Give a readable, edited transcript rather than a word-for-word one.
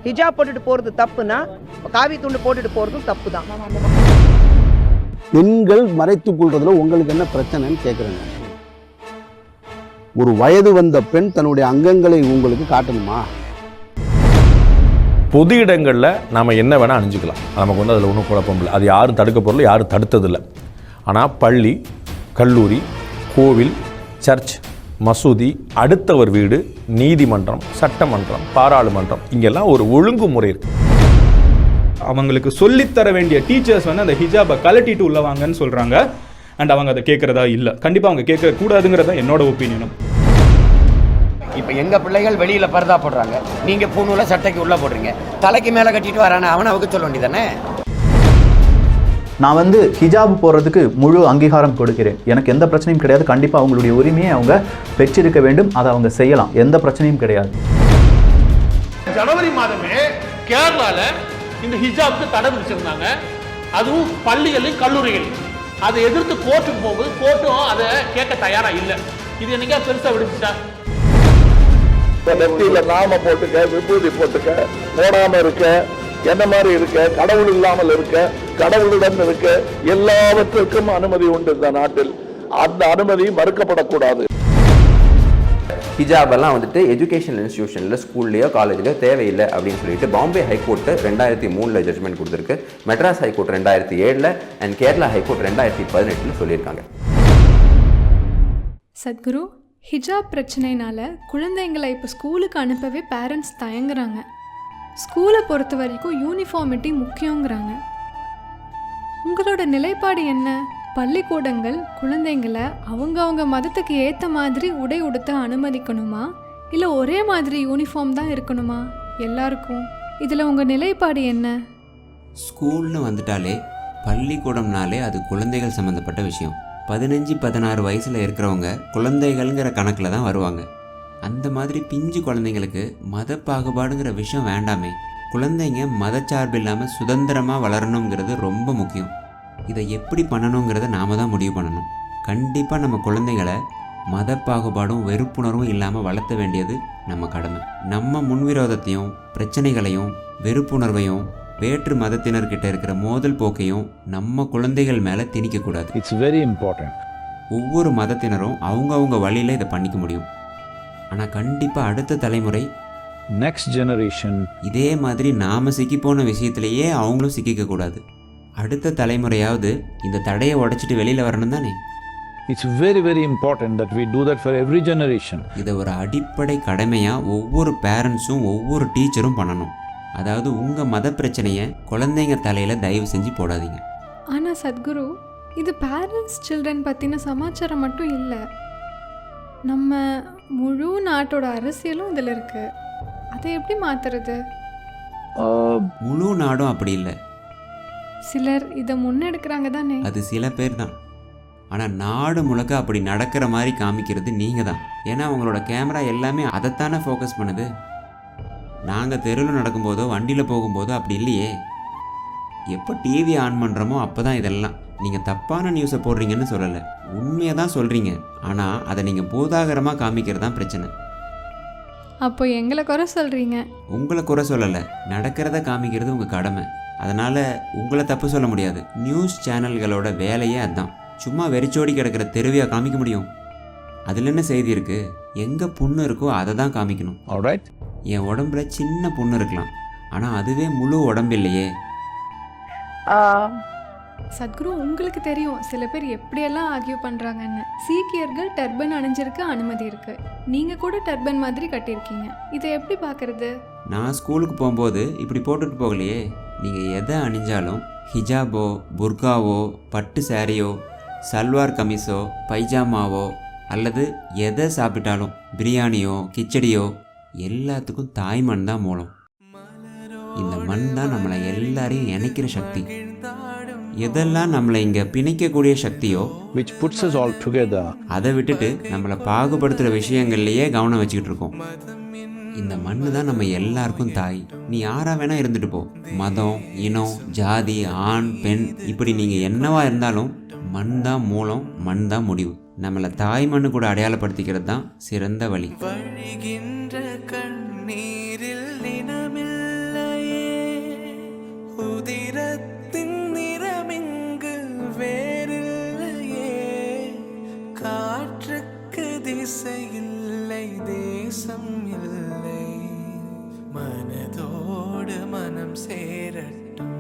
ஹிஜாப் போட்டுட்டு போகிறது தப்புனா காவி துண்டு போட்டுட்டு போகிறதும் தப்பு தான். பெண்கள் மறைத்துக் கொள்றதுல உங்களுக்கு என்ன பிரச்சனைன்னு கேட்குறேங்க. ஒரு வயது வந்த பெண் தன்னுடைய அங்கங்களை உங்களுக்கு காட்டணுமா? பொது இடங்களில் நாம் என்ன வேணால் அணிஞ்சிக்கலாம், நமக்கு அதில் ஒன்றும் குழப்பம் இல்லை. அது யாரும் தடுக்க பொருள், யாரும் தடுத்ததில்லை. ஆனால் பள்ளி, கல்லூரி, கோவில், சர்ச், மசூதி, அடுத்தவர் வீடு, நீதிமன்றம், சட்டமன்றம், பாராளுமன்றம், இங்கெல்லாம் ஒரு ஒழுங்குமுறை இருக்குது. அவங்களுக்கு சொல்லித்தர வேண்டிய டீச்சர்ஸ் அந்த ஹிஜாபை கலட்டிட்டு உள்ள வாங்கன்னு சொல்கிறாங்க. அண்ட் அவங்க அதை கேட்குறதா இல்லை. கண்டிப்பாக அவங்க கேட்க கூடாதுங்கிறதா என்னோட ஒப்பீனியனும். இப்போ எங்கள் பிள்ளைகள் வெளியில் பரதா போடுறாங்க, நீங்கள் பூணூல சட்டைக்கு உள்ளே போடுறீங்க, தலைக்கு மேலே கட்டிட்டு வரானே அவனை அவருக்கு சொல்ல வேண்டியதானே. நான் ஹிஜாப் போடுறதுக்கு முழு அங்கீகாரம் கொடுக்கிறேன். எனக்கு எந்த பிரச்சனையும் கிடையாது. கண்டிப்பாக அவங்களுடைய உரிமையை அவங்க பெற்றிருக்க வேண்டும். அதை அவங்க செய்யலாம். எந்த பிரச்சனையும் கிடையாது. ஜனவரி மாதமே கேரளாவில் இந்த ஹிஜாப்க்கு தடை விதிச்சிருந்தாங்க. அதுவும் பள்ளிகளில் கல்லூரிகளில் அதை எதிர்த்து கோர்ட்டுக்கு போகுது. கோர்ட்டும் அதை கேட்க தயாரா இல்லை. இது என்னைக்கா பெருசா விடுச்சுட்டா? நெத்தியில நாம போட்டுக்க, விபூதி போட்டுக்க, போடாம இருக்க, என்ன மாதிரி இருக்க, கடவுள் இல்லாமல் இருக்க, கடவுளுடன் இருக்க, எல்லாவற்றுக்கும் அனுமதி உண்டு இந்த நாட்டில். அந்த அனுமதி மறுக்கப்படக்கூடாது. ஹிஜாப் எல்லாம் எஜுகேஷன் இன்ஸ்டிடியூஷனில் ஸ்கூல்லையோ காலேஜ்லையோ தேவையில்லை அப்படின்னு சொல்லிட்டு பாம்பே ஹைகோர்ட்டு 2003 ஜட்ஜ்மெண்ட் கொடுத்துருக்கு. Madras high court 2007 and Kerala high court 2018 சொல்லியிருக்காங்க. சத்குரு, ஹிஜாப் பிரச்சனைனால குழந்தைங்களை இப்போ ஸ்கூலுக்கு அனுப்பவே பேரண்ட்ஸ் தயங்குறாங்க. ஸ்கூலை பொறுத்த வரைக்கும் யூனிஃபார்மிட்டி முக்கியங்கிறாங்க. உங்களோட நிலைப்பாடு என்ன? பள்ளிக்கூடங்கள் குழந்தைங்களை அவங்க மதத்துக்கு ஏற்ற மாதிரி உடை உடுத்த அனுமதிக்கணுமா, இல்லை ஒரே மாதிரி யூனிஃபார்ம் தான் இருக்கணுமா எல்லாருக்கும்? இதில் உங்கள் நிலைப்பாடு என்ன? ஸ்கூல்னு வந்துட்டாலே, பள்ளிக்கூடம்னாலே அது குழந்தைகள் சம்மந்தப்பட்ட விஷயம். 15-16 வயசில் இருக்கிறவங்க குழந்தைகள்ங்கிற கணக்கில் தான் வருவாங்க. அந்த மாதிரி பிஞ்சு குழந்தைங்களுக்கு மத பாகுபாடுங்கிற விஷயம் வேண்டாமே. குழந்தைங்க மதச்சார்பு இல்லாமல் சுதந்திரமாக வளரணுங்கிறது ரொம்ப முக்கியம். இதை எப்படி பண்ணணுங்கிறத நாம தான் முடிவு பண்ணணும். கண்டிப்பாக நம்ம குழந்தைகளை மத பாகுபாடும் வெறுப்புணர்வும் இல்லாமல் வளர்த்த வேண்டியது நம்ம கடமை. நம்ம முன்விரோதத்தையும் பிரச்சனைகளையும் வெறுப்புணர்வையும் வேற்று மதத்தினர்கிட்ட இருக்கிற மோதல் போக்கையும் நம்ம குழந்தைகள் மேலே திணிக்கக்கூடாது. It's very important. ஒவ்வொரு மதத்தினரும் அவங்கவுங்க வழியில் இதை பண்ணிக்க முடியும். ஆனால் கண்டிப்பாக அடுத்த தலைமுறை, நெக்ஸ்ட் ஜெனரேஷன் இதே மாதிரி நாம் சிக்கிப்போன விஷயத்திலேயே அவங்களும் சிக்கிக்கக்கூடாது. அடுத்த தலைமுறையாவது இந்த தடையை உடைச்சிட்டு வெளியில் வரணும் தானே. It's very very important that we do that for every generation. இதை ஒரு அடிப்படை கடமையாக ஒவ்வொரு பேரண்ட்ஸும் ஒவ்வொரு டீச்சரும் பண்ணணும். அதாவது உங்கள் மத பிரச்சனையை குழந்தைங்க தலையில் தயவு செஞ்சு போடாதீங்க. ஆனால் சத்குரு, இது பேரண்ட்ஸ் சில்ட்ரன் பற்றின சமாச்சாரம் மட்டும் இல்லை. நம்ம முழு நாட்டோட அரசியலும் இதில் இருக்குது. அதை எப்படி மாற்றுறது? முழு நாடும் அப்படி இல்லை. சிலர் இதை முன்னெடுக்கிறாங்க தானே. அது சில பேர் தான். ஆனால் நாடு முழுக்க அப்படி நடக்கிற மாதிரி காமிக்கிறது நீங்கள் தான். ஏன்னா அவங்களோட கேமரா எல்லாமே அதைத்தானே ஃபோக்கஸ் பண்ணுது. நாங்கள் தெருவில் நடக்கும்போதோ வண்டியில் போகும்போதோ அப்படி இல்லையே. எப்போ டிவி ஆன் பண்ணுறோமோ அப்போ தான் இதெல்லாம். நீங்கள் தப்பான நியூஸை போடுறீங்கன்னு சொல்லலை, உண்மையை தான் சொல்கிறீங்க. ஆனால் அதை நீங்கள் பூதாகரமாக காமிக்கிறது தான் பிரச்சனை. அப்போ எங்களை குறை சொல்கிறீங்க? உங்களை குறை சொல்லலை, நடக்கிறத காமிக்கிறது உங்கள் கடமை. அதனால் உங்களை தப்பு சொல்ல முடியாது. நியூஸ் சேனல்களோட வேலையே அதுதான். சும்மா வெறிச்சோடி கிடக்கிற தெருவியாக காமிக்க முடியும்? அதில் என்ன செய்தி இருக்குது? எங்கே புண்ணு இருக்கோ அதை தான் காமிக்கணும். ஆல்ரைட். என் உடம்புல சின்ன புண்ணு இருக்கலாம், ஆனால் அதுவே முழு உடம்பு இல்லையே. சத்குரு, உங்களுக்கு தெரியும் சில பேர் எப்படியெல்லாம் ஆர்கியூ பண்ணுறாங்கன்னு. சீக்கியர்கள் டர்பன் அணிஞ்சிருக்க அனுமதி இருக்குது. நீங்கள் கூட டர்பன் மாதிரி கட்டியிருக்கீங்க. இதை எப்படி பார்க்குறது? நான் ஸ்கூலுக்கு போகும்போது இப்படி போட்டுட்டு போகலையே. நீங்கள் எதை அணிஞ்சாலும், ஹிஜாபோ, புர்காவோ, பட்டு சாரியோ, சல்வார் கமிஸோ, பைஜாமாவோ, அல்லது எதை சாப்பிட்டாலும், பிரியாணியோ கிச்சடியோ, எல்லாத்துக்கும் தாய் மண் தான் மூலம். இந்த மண் தான் நம்மளை எல்லாரையும் இணைக்கிற சக்தி. எதெல்லாம் நம்மளை இங்கே பிணைக்கக்கூடிய சக்தியோ, which puts us all together, அதை விட்டுட்டு நம்மளை பாகுபடுத்துகிற விஷயங்கள்லையே கவனம் வச்சுக்கிட்டு இருக்கோம். இந்த மண்ணு தான் நம்ம எல்லாருக்கும் தாய். நீ யாரா வேணா இருந்துட்டு போ. மதம், இனம், ஜாதி, ஆண், பெண், இப்படி நீங்கள் என்னவா இருந்தாலும் மண் தான் மூலம், மண் தான் முடிவு. நம்மளை தாய் மண்ணு கூட அடையாளப்படுத்திக்கிறது தான் சிறந்த வழி. கண்ணீரில் தினமில்லை காற்றுக்கு திசை இல்லை, தேசம் இல்லை, மனதோடு மனம் சேரட்டும்.